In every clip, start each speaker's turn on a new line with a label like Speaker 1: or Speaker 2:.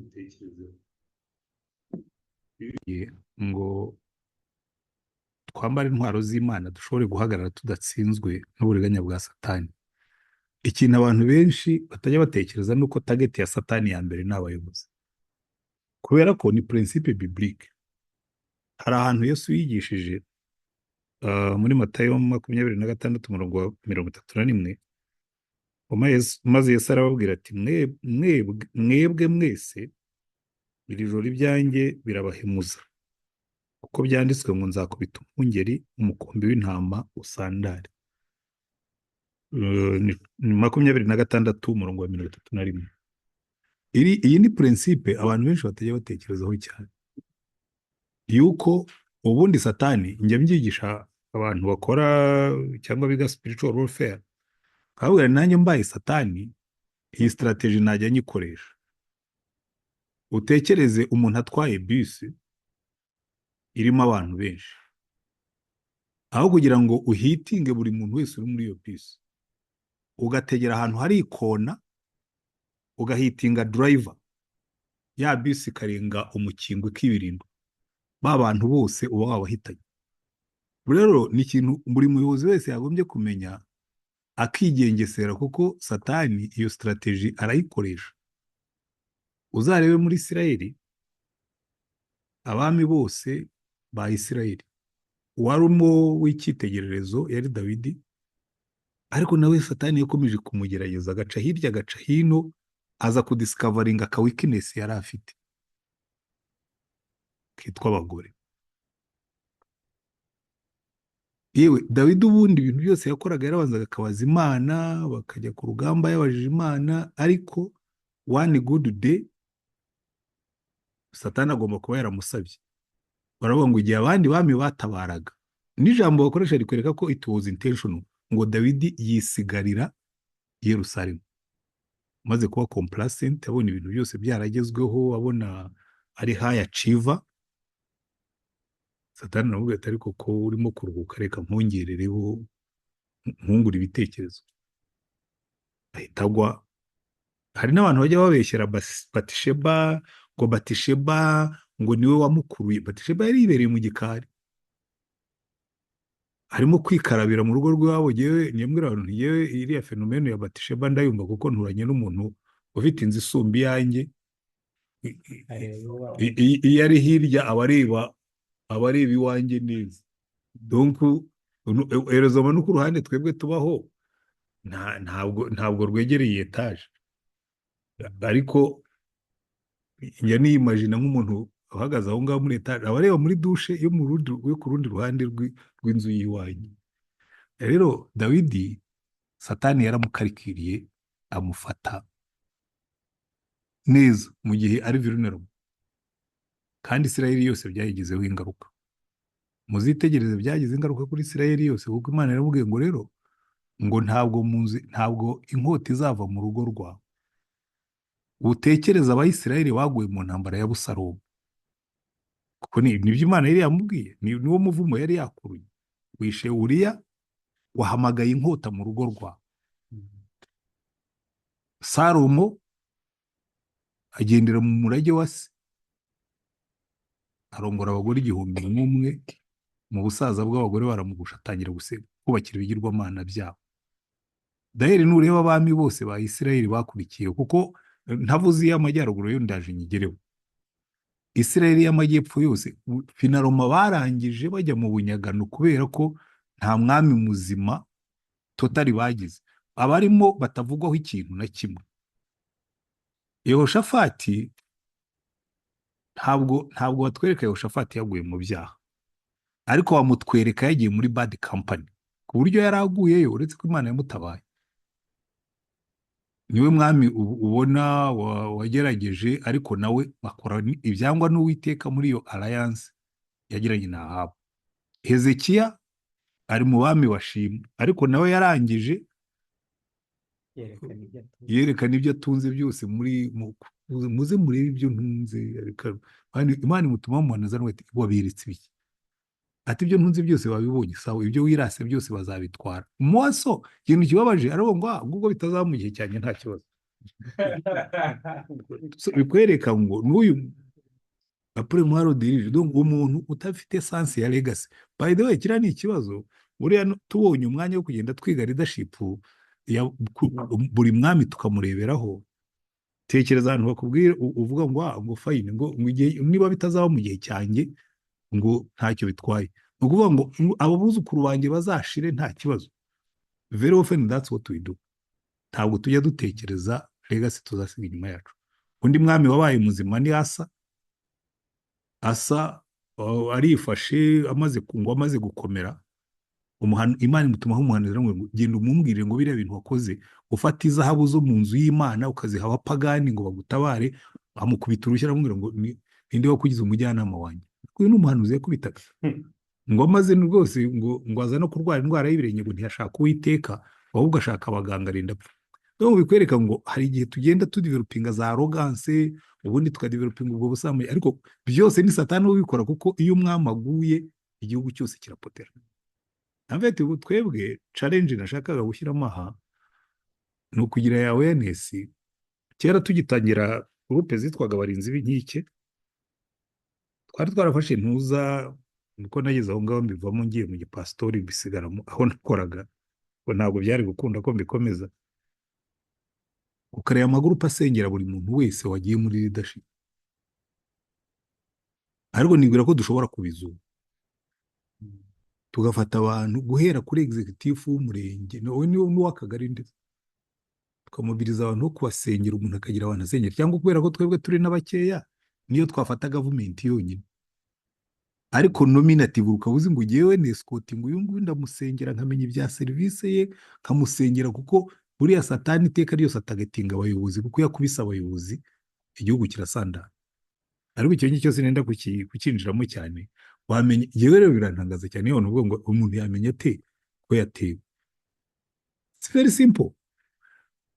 Speaker 1: bitekerezeho ngo twambare intwaro z'Imana dushobore guhagarara tudatsinzwe n'uburiganya bwa Satani. Ikintu abantu benshi batajya batekereza nuko target ya Satani ya mbere ni abayobozi, kubera ko ni principe biblique. Hari ahantu Yesu yigishije muri Matayo 26:31, maze Yesu arababwira ati mwebwe mwese iri joro ibyanjye birabahemuza, kuko byanditswe ngo nzakubita umwungeri umukumbi w'intama usandare. Ni 26:31. Iyi ni principe abantu benshi batajya batekerezaho cyane, yuko ubundi Satani njya mbyigisha abantu bakora cyangwa biga spiritual warfare, kabwira nanjye mbaye Satani iyi strategy najya nyikoresha. Utekereze umuntu atwaye bisi irimo abantu benshi, aho kugira ngo uhitinge buri muntu wese uri muri iyo bisi, ugategera ahantu hari ikona ugahitinga driver, ya bisi ikarenga umukingo ikibirindwa, ba bantu bose uba wabahitanye. Rero ni ikintu buri muyobozi wese yagombye kumenya akigengesera, kuko Satani iyo strategy arayikoresha. Uzarebe muri Isirayeli, abami bose ba Isirayeli uwarimo w'icyitegererezo yari Dawidi, ariko nawe Satani yakomeje kumugerageza, agaca hirya agaca hino, aza kudiscoveringa ka weakness yari afite kitwa abagore. Yewe Dawidi ubundi ibintu byose yakoraga yarabanzaga akabaza Imana, bakajya ku rugamba yabajije Imana, ariko one good day Satani agomba kuba yaramusabye. Baravuga ngo igihe abandi bami batabaraga, n'ijambo bakoresha rikwereka ko it was intentional, ngo Dawidi yisigarira Yerusalemu, maze kuba complacent, abona ibintu byose byaragezweho, abona ari high achiever. Satani navuga ati ariko ko urimo kuruhuka, reka nkongerereho nkungura ibitekerezo. Ahita agwa. Hari n'abantu bajya babeshyera Batisheba, ngo Batisheba ngo niwe wamukuruye. Batisheba yari yibereye mu gikari, harimo kwikarabira mu rugo rw'iwabo. Yewe nyemwira abantu, yewe iriya fenomeno ya Batisheba ndayumva, kuko nturanye n'umuntu ufite inzu isumba iyanjye. Iyo ari hirya abareba iwanjye neza. Donc erezoma no ku ruhande twebwe tubaho ntabwo rwegereye etage, ariko njya niyimagina nk'umuntu uhagaze aho ngaho muri etage, abareba muri dushe yo ku rundi ruhande rw'inzu y'iwanjye. Rero Dawidi Satani yaramukarikiriye, amufata neza mu gihe ari vulnerable, kandi Isirayeli yose byayigizeho ingaruka. Muzitegereze byagize ingaruka kuri Isirayeli yose, kuko Imana yaramubwiye ngo rero ngo ntabwo inkota izava mu rugo rwawe. Utekereza Abayisirayeli baguye mu ntambara ya Busalomu, kuko nibyo Imana yari yamubwiye, niwo muvumo yari yakuruye. Wishe Uriya, wahamagaye inkota mu rugo rwawe. Salomo agendera mu murage wa se, arongora abagore 1,000 mu busaza bw'abagore baramugusha, atangira kubakira ibigirwamana byabo. Daheri nureba abami bose ba Isirayeli bakurikiye, kuko ntavuze y'amajyaruguru yo ndaje nyigereho. Isirayeli y'amajyepfo yose finaroma barangije bajya mu bunyagano, kubera ko nta mwami muzima totali bagize, abarimo batavugwaho ikintu na kimwe. Yehoshafati ntabwo batwereka Yehoshafati yaguye mu byaha, ariko bamutwereka yagiye muri bad company, ku buryo yari aguyeyo, uretse ko Imana yamutabaye. Niwe mwami ubona wagerageje, ariko nawe bakora ibyangwa n'Uwiteka muri iyo alliance yagiranye na Ahabu. Hezekiya ari mu bami bashimwe, ariko nawe yarangije yerekana ibyo atunze byose. Muze murebe ibyo ntunze, Imana imutuma mu muntu azana ati waberetse ibiki, ati ibyo ntunze byose babibonye, sawa, ibyo wirase byose bazabitwara. Mwaso ikintu kibabaje aravuga ngo ubwo bitazamugihe cyane nta kibazo, bikwereka ngo n'uyu apure mwaro dirije donc umuntu utafite sense ya legacy. By the way, kiriya ni ikibazo buriya tubonye umwanya wo kugenda twiga leadership ya buri mwami tukamureberaho. Tekereza ahantu bakubwira uvuga ngo ngo fine ngo niba bitazaba mu gihe cyanjye ngo ntacyo bitwaye, ni ukuvuga ngo abo buzukuru banjye bazashire nta kibazo. Very often that's what we do. Ntabwo tujya dutekereza legacy tuzasiga inyuma yacu. Undi mwami wabaye muzima ni Asa arifashe amaze gukomera, Imana imutumaho umuhanuzi ngo genda umubwire ngo biriya bintu wakoze, ufata izahabu zo mu nzu y'Imana ukaziha abapagani ngo bagutabare, amukubita urushyi aramubwira ngo ninde wakugize umujyanama wanjye. Uyu ni umuhanuzi yakubitaga ngo amaze rwose ngo aza no kurwara indwara y'ibirenge ngo ntiyashaka Uwiteka, ahubwo ashaka abaganga arinda apfa. Donc bikwereka ngo hari igihe tugenda tudevelopinga za arrogance, ubundi tukadevelopinga ubwo busambanyi, ariko byose ni Satani ubikora, kuko iyo umwami aguye igihugu cyose kirapotera. Amfite ubu twebwe challenge nashakaga gushyiramo aha ni ukugira ya awareness. Kera tugitangira groupe zitwaga abarinzi b'inkike, twari twarafashe ntuza, niko nageze aho ngaho mbivamo ngiye mu gipastori bisigara aho nakoraga, ngo ntabwo byari gukunda ko mbikomeza. Ukareba amagurupe asengera buri muntu wese wagiye muri leadership, ariko nibwira ko dushobora kubizura tugafata abantu guhera kuri executive w'umurenge n'uw'akagari, ndetse tukamubiriza abantu bo kubasengera, umuntu akagira abantu asengera. Cyangwa kubera ko twebwe turi n'abakeya, niyo twafata gavumenti yonyine, ariko nominative ukaba uzi ngo ugiyewe ni escorting uyu nguyu ndamusengera, nkamenya ibya serivisi ye nkamusengera, kuko buriya Satani iteka ryose atagatinga abayobozi, kuko yakubise abayobozi igihugu kirasandara. Ariko icyo ngicyo sinenda kukinjiramo cyane. Wamenya, yewe rero birantangaza cyane iyo uvuga ngo umuntu yamenya ate ko yatewe. It's very simple.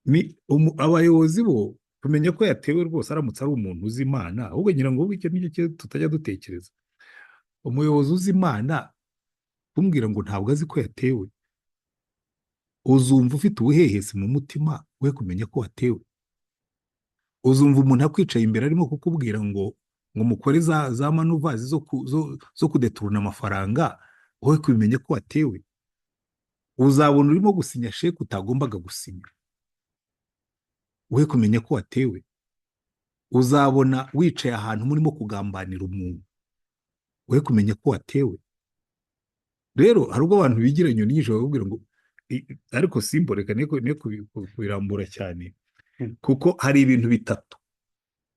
Speaker 1: Ni abayobozi bo kumenya ko yatewe rwose aramutse ari umuntu uzi Imana, ahubwo ngira ngo icyo ngicyo tutajya dutekereza. Umuyobozi uzi Imana kumbwira ngo ntabwo azi ko yatewe, uzumva ufite ubuhehesi mu mutima we kumenya ko watewe. Uzumva umuntu akwicaye imbere arimo kukubwira ngo mukore za manuvazi zo kudeturuna amafaranga, wowe kubimenya ko watewe. Uzabona urimo gusinya sheke utagombaga gusinya, wowe kumenya ko watewe. Uzabona wicaye ahantu murimo kugambanira umuntu, wowe kumenya ko watewe. Rero hari ubwo abantu bigira inyoni nyinshi bakubwira ngo, ariko simple, reka ne kubirambura cyane, kuko hari ibintu bitatu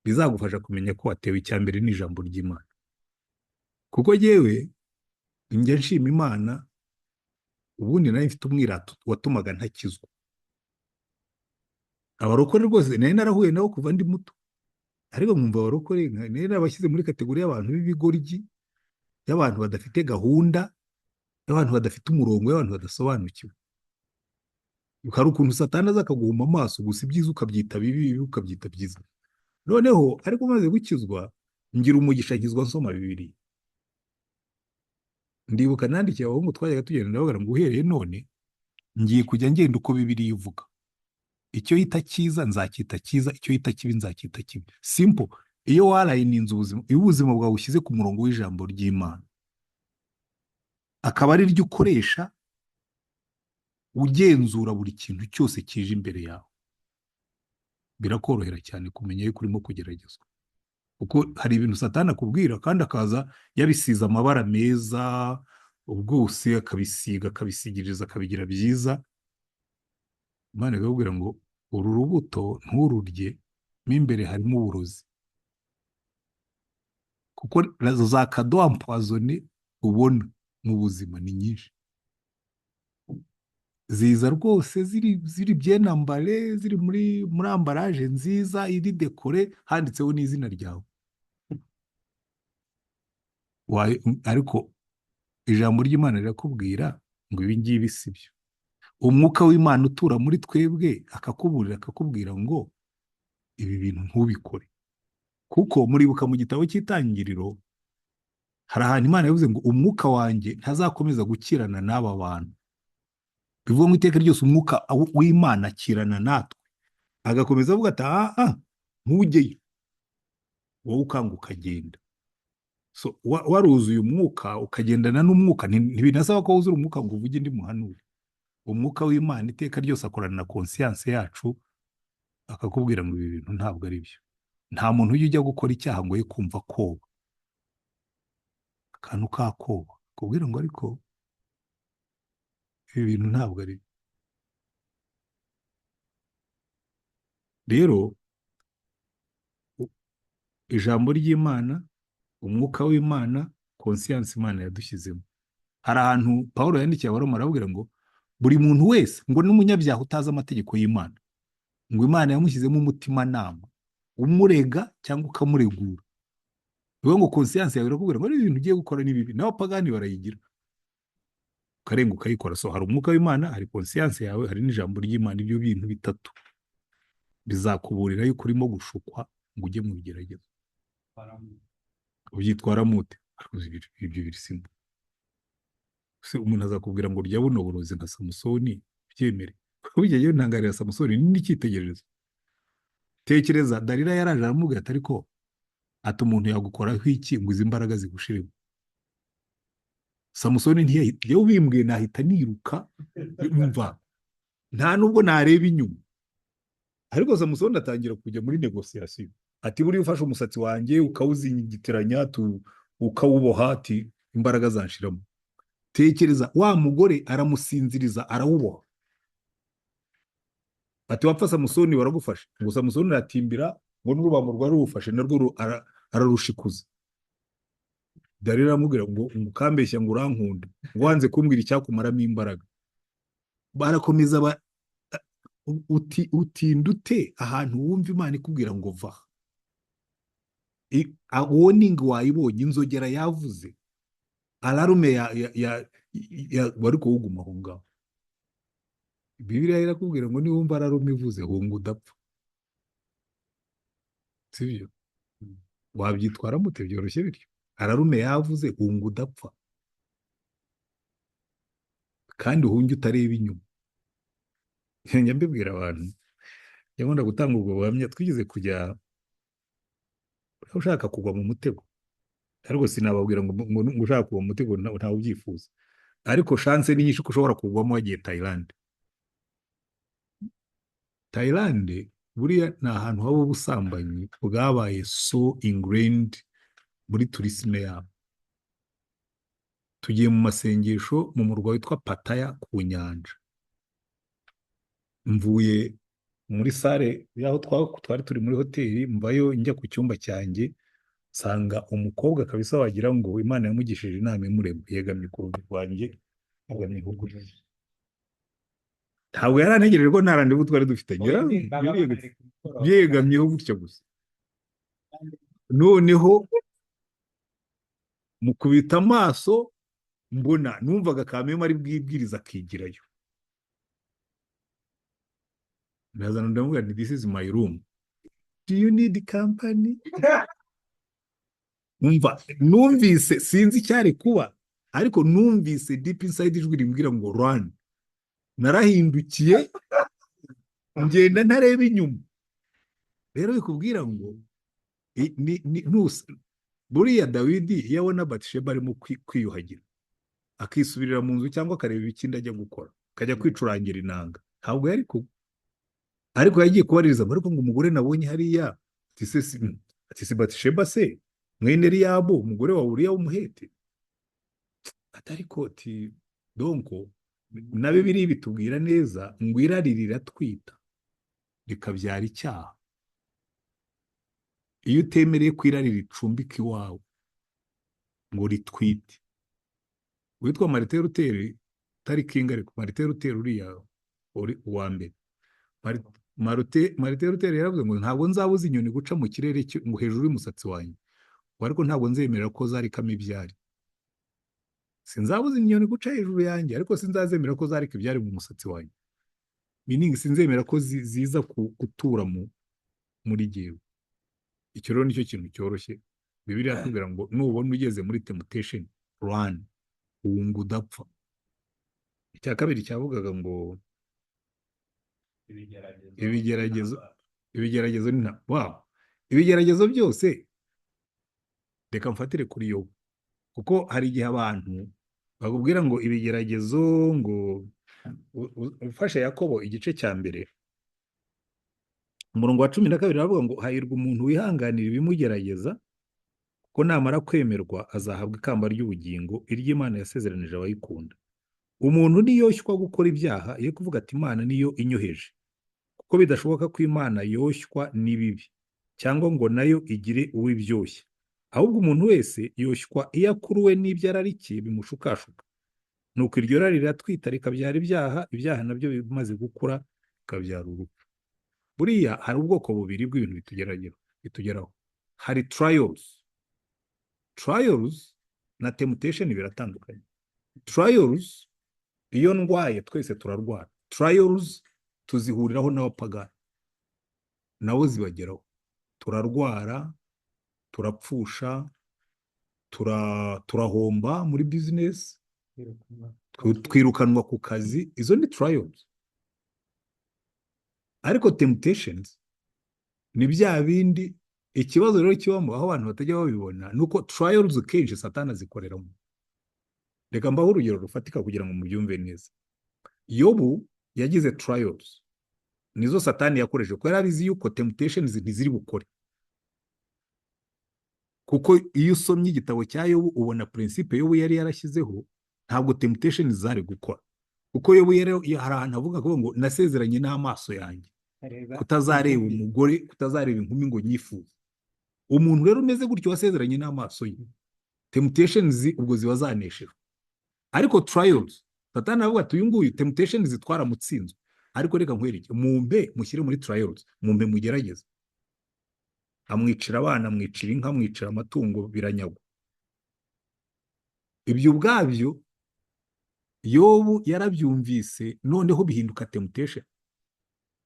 Speaker 1: bizagufasha kumenya ko watewe. Icya mbere ni ijambo ry'Imana, kuko yewe njya nshima Imana, ubundi nari mfite umwirato watumaga ntakizwa. Abarokore rwose nari narahuye nabo kuva ndi muto, ariko nkumva abarokore nari narabashyize muri kategori y'abantu b'ibigoryi, y'abantu badafite gahunda, y'abantu badafite umurongo, y'abantu badasobanukiwe. Hari ukuntu Satani aza akaguhuma amaso, gusa ibyiza ukabyita bibi, bibi ukabyita byiza. Noneho ariko maze gukizwa, ngira umugisha nkizwa nsoma Bibiliya. Ndibuka nandikiye abahungu twajyaga tugenda ndavuga ngo uhereye none ngiye kujya ngenda uko Bibiliya ivuga. Icyo yita cyiza nzacyita cyiza, icyo yita kibi nzacyita kibi. Simple. Iyo warayininze ubuzima bwawe ushyize ku murongo w'ijambo ry'Imana, akaba ari ryo ukoresha ugenzura buri kintu cyose kije imbere yawe, birakorohera cyane kumenya yuko urimo kugeragezwa. Kuko hari ibintu Satani akubwira kandi akaza yabisize amabara meza, ubwose akabisigiriza akabigira byiza. Imana ikakubwira ngo uru rubuto ntururye, mo imbere harimo uburozi. Kuko za cadeaux empoisonnées ubona mu buzima ni nyinshi, ziza rwose ziri bien ambale, ziri muri ambaraje nziza, iri dekore, handitseho n'izina ryawe. Ariko ijambo ry'Imana rirakubwira ngo ibi ngibi si byo. Umwuka w'Imana utura muri twebwe akakuburira, akakubwira ngo ibi bintu ntubikore. Kuko muribuka mu gitabo cy'Itangiriro hari ahantu Imana yavuze ngo umwuka wanjye ntazakomeza gukirana n'aba bantu. Bivuga mu iteka ryose umwuka w'Imana akirana natwe, agakomeza avuga ati ntujyeyo, wowe ukanga ukagenda. So waruzuye umwuka ukagendana n'umwuka, ntibinasaba ko wuzura umwuka ngo uvuge indi muhanure. Umwuka w'Imana iteka ryose akorana na konsiyanse yacu, akakubwira ngo ibi bintu ntabwo ari byo. Nta muntu ujya gukora icyaha ngo ye kumva koba, akantu kakoba kubwira ngo ariko ibi bintu ntabwo ari byo. Rero ijambo ry'Imana, umwuka w'Imana, konsiyanse Imana yadushyizemo. Hari ahantu Pawulo yandikiye Abaroma arababwira ngo buri muntu wese, ngo n'umunyabyaha utazi amategeko y'Imana, ngo Imana yamushyizemo umutimanama umurega cyangwa ukamuregura. Bivuga ngo konsiyanse yawe irakubwira ngo ari ibintu ugiye gukora ni bibi, n'abapagani barayigira, ukarenga ukayikora. So hari umwuka w'Imana, hari konsiyanse yawe, hari n'ijambo ry'Imana. Ibyo bintu bitatu bizakuburira yuko urimo gushukwa ngo ujye mu bigeragezo. Ubyitwara mute? Ibyo biri simba. Umuntu azakubwira ngo urya buno burozi nka Samusoni, byemere. Ujyayo ntangarira Samusoni n'icyitegererezo. Tekereza, Dalila yaraje aramubwira ati ariko ati umuntu yagukoraho iki ngo izi imbaraga zigushiremo? Samusoni ntiyahita, ubimbwiye nahita niruka, mva nta nubwo nareba inyuma. Ariko Samusoni atangira kujya muri negosiyasiyo, ati buriya ufashe umusatsi wanjye ukawuzingitiranya ukawuboha, ati imbaraga zanshiramo. Tekereza, wa mugore aramusinziriza arawuboha, ati wapfa Samusoni waragufashe. Ngo Samusoni aratimbira, ngo n'urubambo rwari rufashe narwo ararushikuza. Dalila aramubwira ngo ukambeshya ngo urankunda, ngo wanze kumbwira icyakumaramo imbaraga. Barakomeza utinda ute ahantu wumva Imana ikubwira ngo va. Warning wayibonye, inzogera yavuze, alarume wari kuwuguma aho ngaho. Bibiliya irakubwira ngo niwumva alarume ivuze hunga udapfa. Sibyo? Wabyitwara mute? Byoroshye bityo. Alarume yavuze hunga udapfa, kandi uhunge utareba inyuma. Njya mbibwira abantu, nkunda gutanga ubwo buhamya. Twigeze kujya ushaka kugwa mu mutego, ariko sinababwira ngo ushaka kugwa mu mutego ntawe ubyifuza, ariko chance ni nyinshi ko ushobora kugwamo wagiye Thailand. Thailand buriya ni ahantu haba ubusambanyi bwabaye so ingrained muri tourisme yabo. Tugiye mu masengesho mu murwa witwa Pattaya ku nyanja. Mvuye muri sale yaho twari turi muri hoteli, mvayo njya ku cyumba cyanjye, nsanga umukobwa kabisa wagira ngo Imana yamugishije inama imurema, yegamye ku rugi rwanjye, yegamye ku rugi. Ntabwo yarantegereje ko nta randevu twari dufite, yegamyeho gutya gusa. Noneho mukubita amaso, mbona numvaga Kamema ari bwibwiriza akigirayo. Nazana ndamubwira nti this is my room, do you need company? Numvise, sinzi icyari kuba, ariko numvise deep inside ijwi rimbwira ngo run. Narahindukiye ngenda ntareba inyuma. Rero bikubwira ngo buriya Dawidi iyo abona Batisheba arimo kwiyuhagira, akisubirira mu nzu cyangwa akareba ikindi ajya gukora, akajya kwicurangira inanga, ntabwo yari kuba. Ariko yagiye kubaririza ariko ngo umugore nabonye hariya, ati si Batisheba se mwene Eliyabu umugore wa Uriya w'umuhete? Atari koti. Donko na Bibiliya bitubwira neza ngo irari riratwita rikabyara icyaha. Iyo utemereye ko irari ricumbika iwawe ngo ritwite. Witwa Martin Luther, tari King ariko Martin Luther uriya uwa mbere. Martin Luther yaravuze ngo ntabwo nzabuza inyoni guca mu kirere ngo hejuru y'umusatsi wanjye, ariko ntabwo nzemerera ko zarikamo ibyari. Sinzabuza inyoni guca hejuru yanjye, ariko sinzazemera ko zarika ibyari mu musatsi wanjye. Meaning sinzemera ko ziza gutura muri jyewe. Icyo rero nicyo kintu cyoroshye. Bibiliya iratubwira ngo nubona ugeze muri temptation, run, hunga udapfa. Icya kabiri cyavugaga ngo ibigeragezo ibigeragezo ni nta wabo ibigeragezo byose reka mfatire kuri Yobu kuko hari igihe abantu bakubwira ngo ibigeragezo ngo ufashe Yakobo igice cya mbere umurongo wa 12 baravuga ngo hahirwa umuntu wihanganira ibimugerageza ko namara kwemerwa azahabwa ikamba ry'ubugingo iry'Imana yasezeranije abayikunda. Umuntu niyoshywa gukora ibyaha iyo kuvuga ati Imana niyo inyoheje kuko bidashoboka ko Imana yoshywa n'ibibi cyangwa ngo nayo igire uwibyoshya. Ahubwo umuntu wese yoshywa iyo akuruwe n'ibyo ararikiye bimushukashuka. Nuko iryo rari riratwita rikabyara ibyaha, ibyaha nabyo bimaze gukura bikabyara urupfu. Buriya hari ubwoko bubiri bw'ibintu bitugeraho. Hari trials. Trials na temptation biratandukanye. Trials iyo ndwaye twese turarwara. Trials tuzihuriraho n'abapagani nabo zibageraho. Turarwara, turapfusha, turahomba muri business, twirukanwa ku kazi. Izo ni trials. Ariko temptations ni bya bindi. Ikibazo rero kibamo aho abantu batajya babibona nuko trials kenshi Satani azikoreramo. Reka mbaho urugero rufatika kugira ngo mubyumve neza. Yobu yagize trials, nizo Satani yakoresheje kuko yari abizi yuko temptations ntiziri bukore. Kuko iyo usomye igitabo cya Yobu ubona principe Yobu yari yarashyizeho, ntabwo temptations zari gukora. Kuko Yobu yari hari ahantu avuga ngo nasezeranye n'amaso yanjye kutazareba umugore, kutazareba inkumi ngo nyifuze. Umuntu rero umeze gutyo wasezeranye n'amaso ye, temptations ubwo ziba zaneshejwe. Ariko trials Satani avuga ati uyu nguyu temptations zitwara mutsinzo, ariko reka nkwereke mumbe mushyire muri trials, mumbe mugerageze. Amwicira abana, amwicira inka, amwicira amatungo biranyagwa. Ibyo ubwabyo Yobu yarabyumvise, noneho bihinduka temptation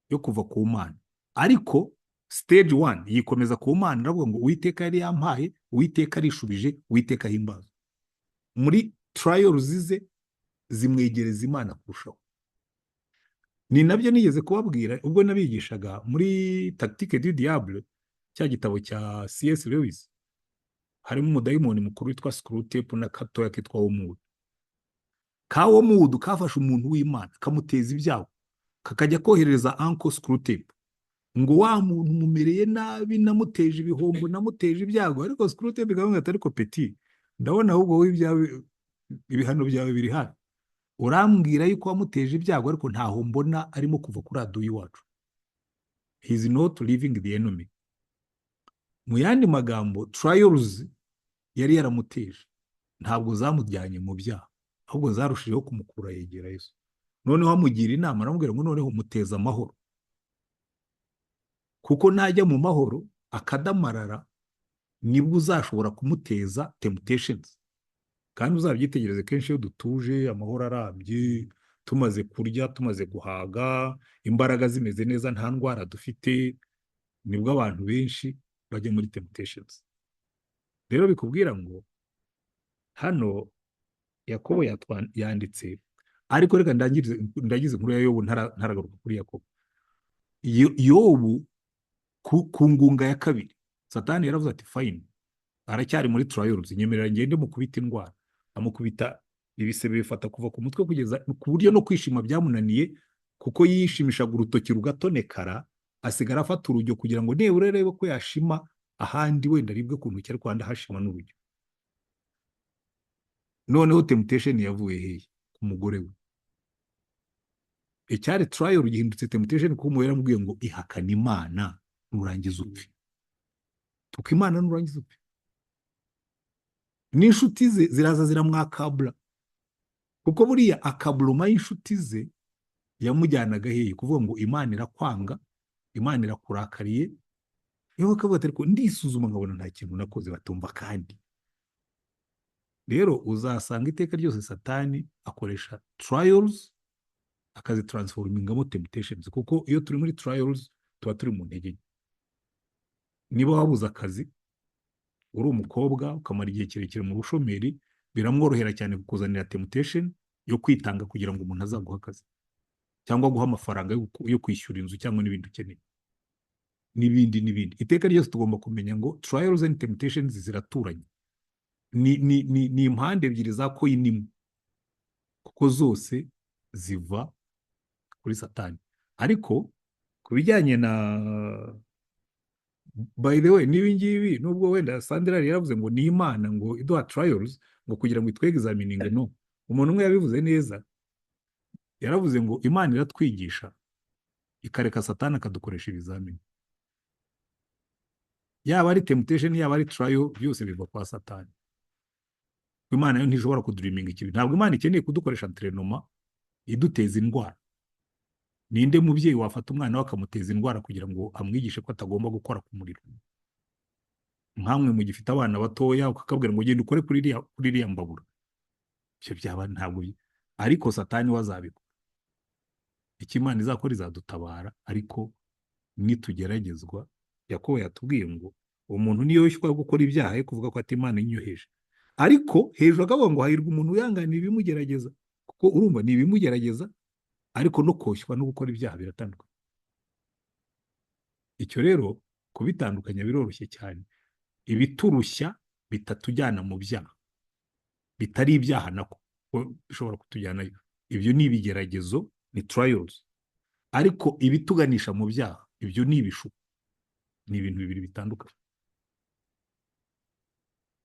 Speaker 1: yo kuva ku Mana. Ariko stage 1 yikomeza ku Mana, aravuga ngo Uwiteka yari yampaye, Uwiteka arishubije, Uwiteka himbaza. Muri trials zize zimwegereza Imana kurushaho. Ni nabyo nigeze kubabwira ubwo nabigishaga muri Tactique du Diable, cya gitabo cya C.S. Lewis. Harimo umudayimoni mukuru witwa Screwtape na katoya kitwa Wormwood. Ka Wormwood kafashe umuntu w'Imana kamuteza ibyago, kakajya kohereza Uncle Screwtape ngo wa muntu mumereye nabi, namuteje ibihombo, namuteje ibyago. Ariko Screwtape gavuga ati ariko Petit, ndabona ahubwo wowe ibyawe, ibihano byawe biri hano. Urambwira yuko wamuteje ibyago ariko ntaho mbona arimo kuva kuri aduyi wacu. He is not leaving the enemy. Mu yandi magambo, trials yari yaramuteje ntabwo zamujyanye mu byaha, ahubwo zarushijeho kumukura yegera Yesu. Noneho amugira inama, aramubwira ngo noneho muteza amahoro, kuko najya mu mahoro akadamarara nibwo uzashobora kumuteza temptations. Kandi uzabyitegereze kenshi iyo dutuje, amahoro arambye, tumaze kurya, tumaze guhaga, imbaraga zimeze neza, nta ndwara dufite, nibwo abantu benshi bajya muri temptations. Rero bikubwira ngo hano Yakobo yanditse, ariko reka ndagize inkuru ya Yobu ntaragaruka kuri Yakobo. Yobu ku ngunga ya kabiri Satani yaravuze ati fine, aracyari muri trials, nyemerera ngende mukubita indwara. Amukubita ibisebe bifata kuva ku mutwe kugeza ku buryo no kwishima byamunaniye, kuko yishimishaga urutoki rugatonekara, asigara afata urujyo kugira ngo nibura rebe ko yashima ahandi wenda aribwe ku ntoki, ariko ahandi hashima n'urujyo. Noneho temptation yavuye hehe? Ku mugore we. Icyari trial gihindutse temptation kuko umwe yaramubwiye ngo ihakana Imana nurangiza upfe. Tuko Imana nurangiza upfe. N'inshuti ze ziraza ziramwakabura, kuko buriya akaburuma y'inshuti ze yamujyanaga hehe? Kuvuga ngo Imana irakwanga, Imana irakurakariye. Yewe kavuga ati ariko ndisuzuma nkabona nta kintu nakoze, batumva. Kandi rero uzasanga iteka ryose Satani akoresha trials akazitransformingamo temptations, kuko iyo turi muri trials tuba turi mu ntege. Niba wabuze akazi, uri umukobwa ukamara igihe kirekire mu bushomeri, biramworohera cyane kukuzanira temptation yo kwitanga kugira ngo umuntu azaguha akazi. cyangwa guha amafaranga yo kwishyura inzu cyangwa n'ibindi ukeneye n'ibindi. Iteka ryose tugomba kumenya ngo trials and temptations ziraturanye, ni impande ebyiri za coin imwe, kuko zose ziva kuri Satani. Ariko ku bijyanye na by the way, n'ibi ngibi nubwo wenda Sandra yaravuze ngo ni Imana ngo iduha trials ngo kugira ngo itwe examining, no, umuntu umwe yabivuze neza, yaravuze ngo Imana iratwigisha ikareka Satani akadukoresha ibizamini. Yaba ari temptation, yaba ari trial, byose biva kwa Satani. Imana yo ntishobora kuduriminga ikibi. Ntabwo Imana ikeneye kudukoresha entrenoma iduteza indwara. Ninde mubyeyi wafata umwana we akamuteza indwara kugira ngo amwigishe ko atagomba gukora ku muriro? Nkamwe mu gifite abana batoya ukakabwira ngo genda ukore kuri iriya mbabura, icyo byaba ntabwo. Ariko Satani wazabikora. Icyo Imana izakora izadutabara, ariko nitugeragezwa. Yakobo yatubwiye ngo umuntu niyo yishywa gukora ibyaha yo kuvuga ko ati Imana inyoheje, ariko hejuru akavuga ngo hahirwa umuntu wihanganira ibimugerageza, kuko urumva ni ibimugerageza, ariko no koshywa no gukora ibyaha biratandukanye. Icyo rero kubitandukanya biroroshye cyane. Ibiturushya bitatujyana mu byaha, bitari ibyaha nako bishobora kutujyanayo, ibyo ni ibigeragezo, ni trials. Ariko ibituganisha mu byaha, ibyo ni ibishuko, ni ibintu bibiri bitandukanye.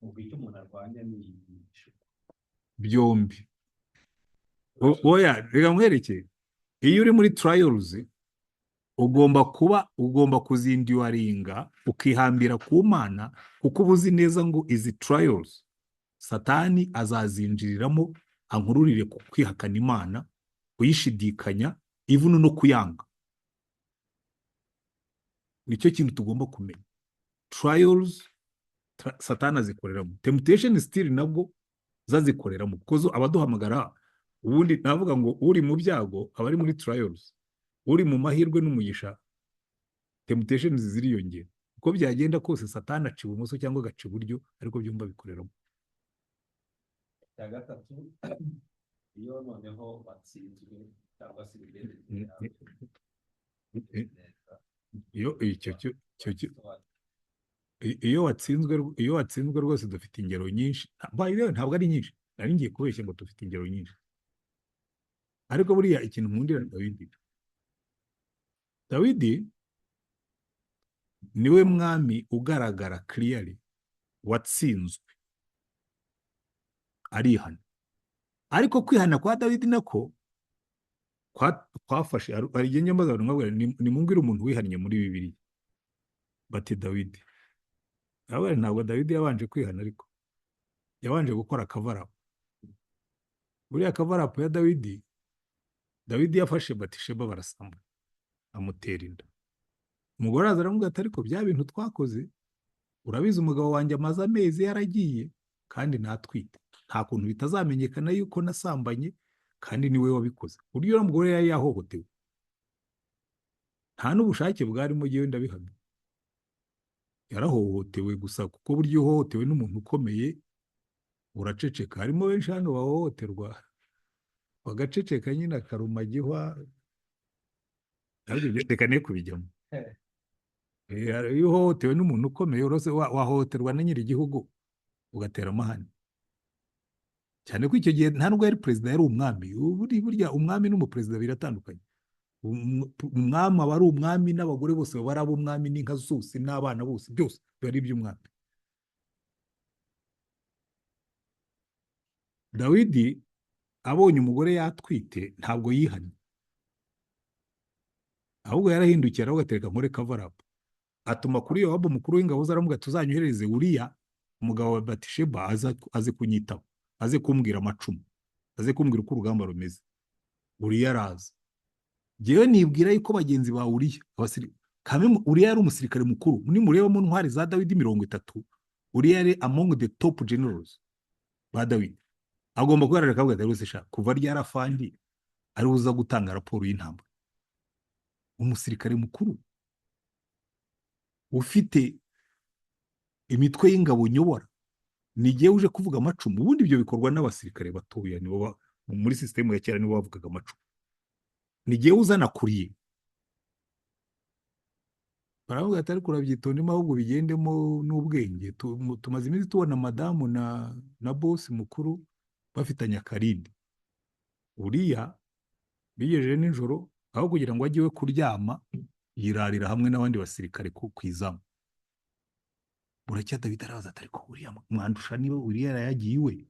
Speaker 2: Ubwo umuntu arwanya ni ibishuko
Speaker 1: byombi. Oya, reka nkwerekeye, iyo uri muri trials ugomba kuzindiwaringa, ukihambira ku Mana, kuko uba uzi neza ngo izi trials Satani azazinjiriramo ankururire ku kwihakana Imana, kuyishidikanya, ivuno no kuyanga. Nicyo kintu tugomba kumenya. Trials Satani azikoreramo, temptation still nabwo zazikoreramo, kuko abaduhamagara. Ubundi navuga ngo uri mu byago aba ari muri trials, uri mu mahirwe n'umugisha temptations ziriyongera. Uko byagenda kose Satani aca ibumoso cyangwa agaca iburyo, ariko byumva bikoreramo.
Speaker 2: Ya gatatu, iyo noneho watsinzwe cyangwa se
Speaker 1: iyo watsinzwe rwose dufite ingero nyinshi. Ntabwo ari nyinshi, nari ngiye kubeshya ngo dufite ingero nyinshi. Ariko buriya ikintu nkundira Dawidi niwe mwami ugaragara clearly watsinzwe arihana. Ariko kwihana kwa Dawidi nako kwafashe, hari igihe nyamaze abantu nkabwira nimubwire umuntu wihannye muri Bibiliya, bati Dawidi. Ntabwo Dawidi yabanje kwihana, ariko yabanje gukora akavarapu. Buriya akavarapu ya Dawidi yafashe Batisheba barasambana, amutera inda. Umugore araza aramubwira ati ariko bya bintu twakoze, urabizi umugabo wanjye amaze amezi yaragiye kandi natwite, nta kuntu bitazamenyekana yuko nasambanye kandi niwe wabikoze. Buryo uriya mugore yari yahohotewe, nta n'ubushake bwarimo, yewe ndabihamya. Yarahohotewe gusa, kuko buryo uhohotewe n'umuntu ukomeye uraceceka. Harimo benshi hano bahohoterwa bagaceceka, nyine akaruma gihwa, reka ne kubijyamo. Iyo uhohotewe n'umuntu ukomeye urose wahohoterwa na nyiri igihugu ugatera amahane. Cyane ko icyo gihe nta nubwo yari perezida, yari umwami. Burya umwami n'umuperezida biratandukanye. Umwami aba ari umwami, n'abagore bose baba ari ab'umwami, n'inka zose n'abana bose byose biba ari iby'umwami. Dawidi abonye umugore yatwite ntabwo yihannye, ahubwo yarahindukiye aravuga ati reka nkore kavarapu. Atuma kuri Yowabu mukuru w'ingabo ze aramubwira ati uzanyohereze Uriya umugabo wa Batisheba aze kunyitaho, aze kumbwira amacumu, aze kumbwira uko urugamba rumeze. Uriya araza. Jewe nibwira yuko bagenzi ba Uriya Uriya yari umusirikare mukuru. Nimureba mu ntwari za Dawidi 30, Uriya yari among the top generals ba Dawidi. Agomba kugaragara akavuga ati rwose sha kuva ryarafandi ari uza gutanga raporo y'intambara. Umusirikare mukuru ufite imitwe y'ingabo nyobora, nigiye uje kuvuga amacumu. Ubundi ibyo bikorwa n'abasirikare batoya, nibo muri system ya kera nibo bavugaga amacumu. ni jyewe uzana kuriye. baravuga ati ariko urabyitondemo ahubwo bigendemo n'ubwenge. Tumaze iminsi tubona madamu na bosi mukuru bafitanye akarindi. Uriya bigejeje nijoro, aho kugira ngo ajye iwe kuryama, yirarira hamwe n'abandi basirikare ku izamu. Buracya Dawidi arabaza ati ariko Uriya mwandusha niba Uriya yarayagiye iwe?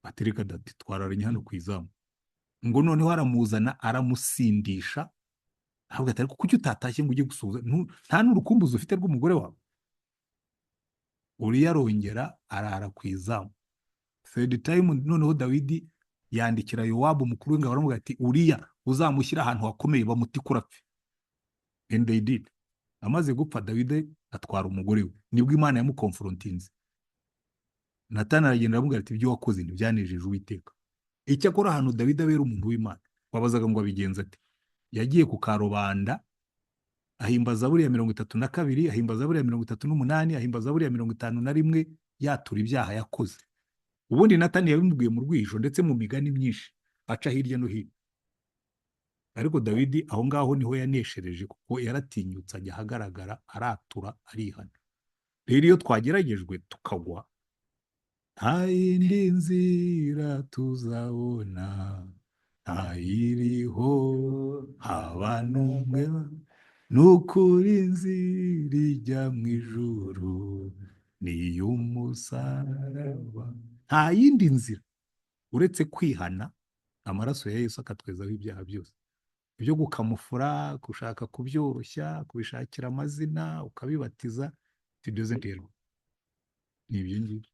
Speaker 1: Atereka dati twararanye hano ku izamu. Ngo noneho aramuzana aramusindisha, ahubwo ati ariko kuki utatashye ngo ujye gusuhuza? Nta n'urukumbuzi ufite rw'umugore wawe? Uriya arongera arara ku izamu. Third time noneho Dawidi yandikira Yowabu umukuru w'ingabo aramubwira ati Uriya uzamushyira ahantu hakomeye bamutikura apfe. And they did. Amaze gupfa Dawidi atwara umugore we. Nibwo Imana yamukonfrontinze. Natani aragenda aramubwira ati ibyo wakoze ntibyanejeje Uwiteka. Icyakora ahantu Dawidi abera umuntu w'Imana, wabazaga ngo abigenza ati, yagiye ku karubanda ahimba Zaburi ya 32, ahimba Zaburi ya 38, ahimba Zaburi ya 51, yatura ibyaha yakoze. Ubundi Natani yabimubwiye mu rwijo ndetse mu migani myinshi aca hirya no hino. Ariko Dawidi aho ngaho niho yaneshereje, kuko yaratinyutse ajya ahagaragara, aratura, arihana. Rero iyo twageragejwe tukagwa, nta yindi nzira tuzabona, nta yiriho haba n'umwe, n'ukuri inzira ijya mu ijuru ni y'umusaraba. Nta yindi nzira uretse kwihana, amaraso ya Yesu akatwezaho ibyaha byose. Ibyo gukamufura, gushaka kubyoroshya, kubishakira amazina ukabibatiza, it doesn't help. Ni ibyo ngibyo.